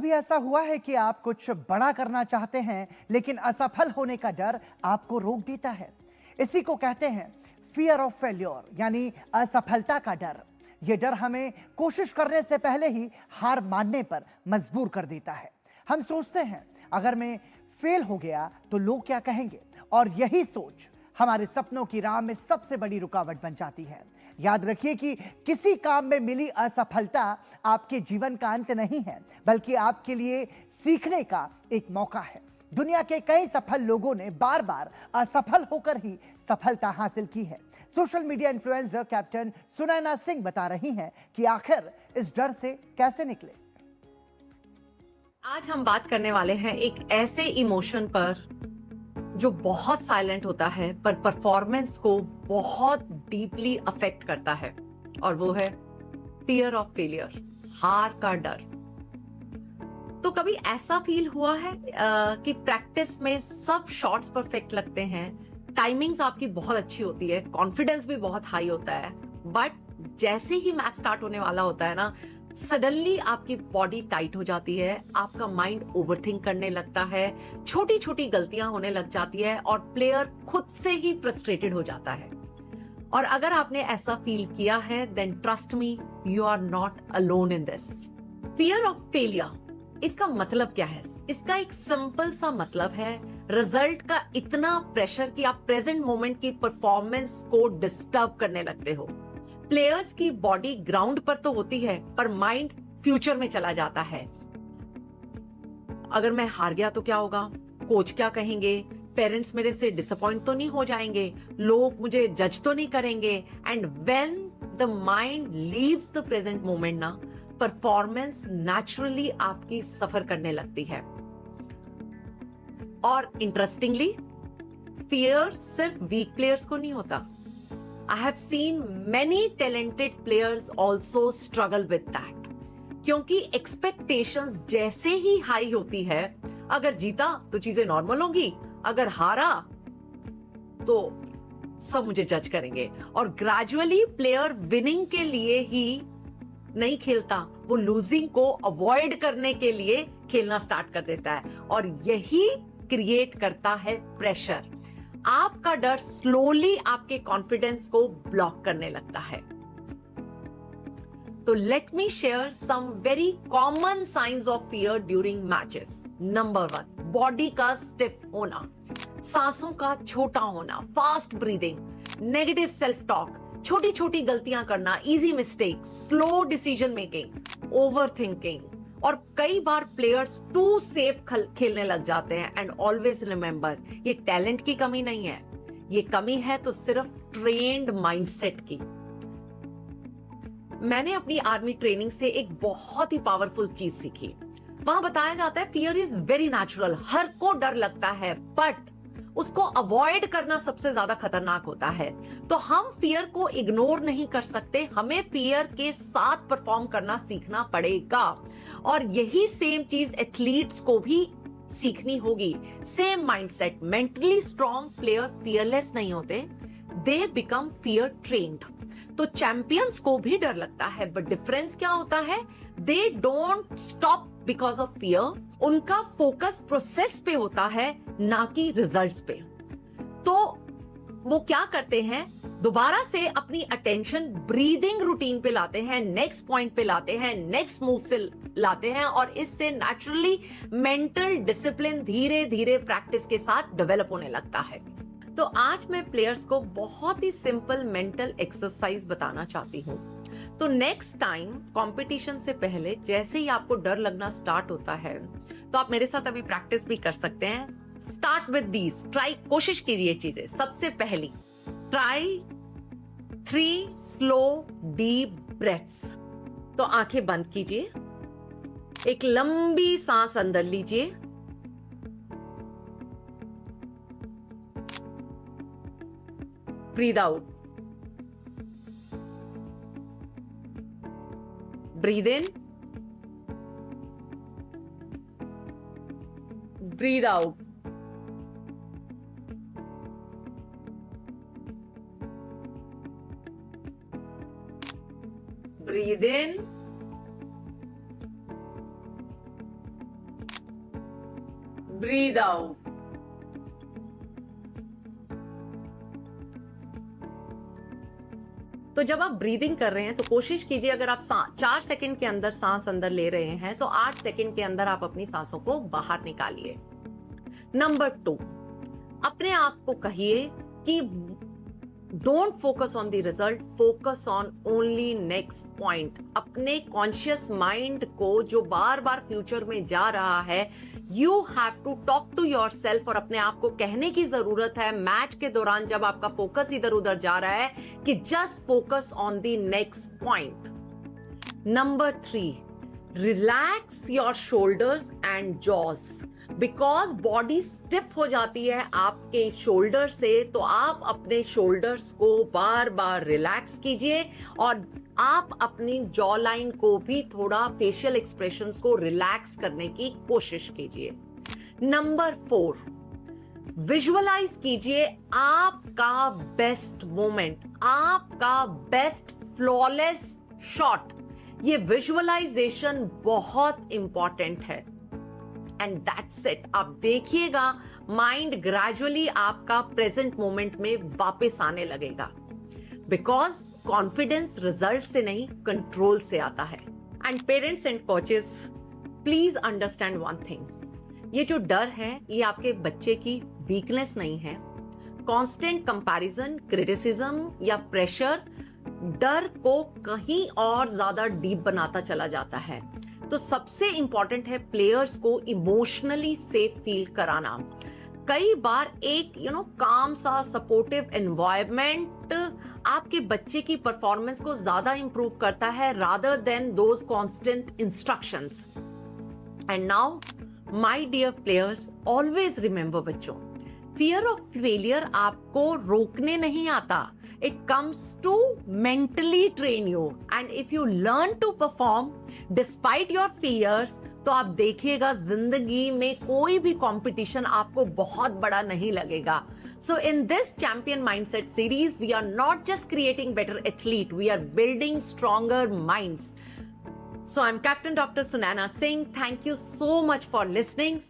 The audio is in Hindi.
कभी ऐसा हुआ है कि आप कुछ बड़ा करना चाहते हैं लेकिन असफल होने का डर आपको रोक देता है। इसी को कहते हैं फियर ऑफ फेल्योर, यानी असफलता का डर। यह डर हमें कोशिश करने से पहले ही हार मानने पर मजबूर कर देता है। हम सोचते हैं अगर मैं फेल हो गया तो लोग क्या कहेंगे, और यही सोच हमारे सपनों की राह में सबसे बड़ी रुकावट बन जाती है। याद रखिए कि किसी काम में मिली असफलता आपके जीवन का अंत नहीं है, बल्कि आपके लिए सीखने का एक मौका है। दुनिया के कई सफल लोगों ने बार बार असफल होकर ही सफलता हासिल की है। Social media influencer captain Sunaina Singh बता रही हैं कि आखिर इस डर से कैसे निकले। आज हम बात करने वाले हैं एक ऐसे इमोशन पर जो बहुत साइलेंट होता है पर परफॉर्मेंस को बहुत डीपली अफेक्ट करता है, और वो है फियर ऑफ फेलियर, हार का डर। तो कभी ऐसा फील हुआ है कि प्रैक्टिस में सब शॉट्स परफेक्ट लगते हैं, टाइमिंग्स आपकी बहुत अच्छी होती है, कॉन्फिडेंस भी बहुत हाई होता है, बट जैसे ही मैच स्टार्ट होने वाला होता है ना, सडनली आपकी बॉडी टाइट हो जाती है, आपका माइंड ओवरथिंक करने लगता है, छोटी छोटी गलतियां होने लग जाती है और प्लेयर खुद से ही फ्रस्ट्रेटेड हो जाता है। और अगर आपने ऐसा फील किया है, then trust me, you are not alone in this. Fear of failure, इसका मतलब क्या है? इसका एक सिंपल सा मतलब है रिजल्ट का इतना प्रेशर कि आप प्रेजेंट मोमेंट की परफॉर्मेंस को डिस्टर्ब करने लगते हो। प्लेयर्स की बॉडी ग्राउंड पर तो होती है पर माइंड फ्यूचर में चला जाता है। अगर मैं हार गया तो क्या होगा, कोच क्या कहेंगे, पेरेंट्स मेरे से डिसअपॉइंट तो नहीं हो जाएंगे, लोग मुझे जज तो नहीं करेंगे। And when the mind leaves the present moment ना, परफॉर्मेंस नेचुरली आपकी सफर करने लगती है। और इंटरेस्टिंगली, फियर सिर्फ वीक प्लेयर्स को नहीं होता। I have seen many talented players also struggle with that. क्योंकि एक्सपेक्टेशंस जैसे ही हाई होती है, अगर जीता तो चीजें नॉर्मल होंगी, अगर हारा तो सब मुझे जज करेंगे। और ग्रेजुअली प्लेयर विनिंग के लिए ही नहीं खेलता, वो लूजिंग को अवॉइड करने के लिए खेलना स्टार्ट कर देता है, और यही क्रिएट करता है प्रेशर। आपका डर स्लोली आपके कॉन्फिडेंस को ब्लॉक करने लगता है। तो let me share some very common science of fear during matches. Number 1, body का स्टिफ होना, सांसों का छोटा होना, fast breathing, negative self talk, छोटी छोटी गलतियां करना, easy mistake, slow decision making, over thinking, और कई बार प्लेयर्स टू सेफ खेलने लग जाते हैं। एंड ऑलवेज रिमेंबर, ये टैलेंट की कमी नहीं है, ये कमी है तो सिर्फ ट्रेन्ड माइंडसेट की। मैंने अपनी आर्मी ट्रेनिंग से एक बहुत ही पावरफुल चीज सीखी। वहां बताया जाता है फियर इज वेरी नेचुरल, हर को डर लगता है, बट उसको अवॉइड करना सबसे ज्यादा खतरनाक होता है। तो हम फियर को इग्नोर नहीं कर सकते, हमें फियर के साथ परफॉर्म करना सीखना पड़ेगा। और यही सेम चीज एथलीट्स को भी सीखनी होगी। Same mindset, mentally strong player fearless नहीं होते, दे बिकम फियर ट्रेन्ड। तो चैंपियंस को भी डर लगता है, बट डिफरेंस क्या होता है, they don't stop because of fear. उनका फोकस प्रोसेस पे होता है, ना कि रिजल्ट्स पे। तो वो क्या करते हैं, दोबारा से अपनी अटेंशन ब्रीदिंग रूटीन पे लाते हैं, नेक्स्ट पॉइंट पे लाते हैं, नेक्स्ट मूव से लाते हैं, और इससे नेचुरली मेंटल डिसिप्लिन धीरे धीरे प्रैक्टिस के साथ डेवलप होने लगता है। तो आज मैं प्लेयर्स को बहुत ही सिंपल मेंटल एक्सरसाइज बताना चाहती हूँ। तो नेक्स्ट टाइम कंपटीशन से पहले जैसे ही आपको डर लगना स्टार्ट होता है, तो आप मेरे साथ अभी प्रैक्टिस भी कर सकते हैं। स्टार्ट विद दीज, ट्राई, कोशिश कीजिए चीजें। सबसे पहली, ट्राई 3 स्लो डीप ब्रेथ्स। तो आंखें बंद कीजिए, एक लंबी सांस अंदर लीजिए, breathe out, breathe in, breathe out, breathe in, breathe out. तो जब आप ब्रीदिंग कर रहे हैं तो कोशिश कीजिए, अगर आप 4 सेकंड के अंदर सांस अंदर ले रहे हैं तो 8 सेकंड के अंदर आप अपनी सांसों को बाहर निकालिए। नंबर 2, अपने आप को कहिए कि don't focus on the result, focus on only next point. अपने कॉन्शियस माइंड को जो बार बार फ्यूचर में जा रहा है, you have to talk to your self, और अपने आप को कहने की जरूरत है मैच के दौरान जब आपका फोकस इधर उधर जा रहा है कि just focus on the next point. Number 3, relax your shoulders and jaws, because body stiff हो जाती है आपके शोल्डर से, तो आप अपने शोल्डर्स को बार बार रिलैक्स कीजिए और आप अपनी जॉ लाइन को भी थोड़ा फेशियल एक्सप्रेशंस को रिलैक्स करने की कोशिश कीजिए। नंबर 4, विजुअलाइज कीजिए आपका बेस्ट मोमेंट, आपका बेस्ट फ्लॉलेस शॉट। ये विजुअलाइजेशन बहुत इंपॉर्टेंट है एंड दैट्स इट। आप देखिएगा माइंड ग्रेजुअली आपका प्रेजेंट मोमेंट में वापस आने लगेगा, बिकॉज कॉन्फिडेंस रिजल्ट से नहीं कंट्रोल से आता है। And parents and coaches, please understand one thing, ये जो डर है ये आपके बच्चे की वीकनेस नहीं है। कांस्टेंट कंपैरिजन, क्रिटिसिज्म या प्रेशर डर को कहीं और ज्यादा डीप बनाता चला जाता है। तो सबसे इंपॉर्टेंट है प्लेयर्स को इमोशनली सेफ फील कराना। कई बार एक काम सा सपोर्टिव एनवायरनमेंट आपके बच्चे की परफॉर्मेंस को ज्यादा इंप्रूव करता है rather than those constant instructions. And now my dear players, always remember बच्चों, फियर ऑफ फेलियर आपको रोकने नहीं आता, it comes to mentally train you, and if you learn to perform despite your fears, तो आप देखिएगा जिंदगी में कोई भी कंपटीशन आपको बहुत बड़ा नहीं लगेगा। So in this champion mindset series, we are not just creating better athlete, we are building stronger minds. So I'm Captain Dr. Sunana Singh. Thank you so much for listening.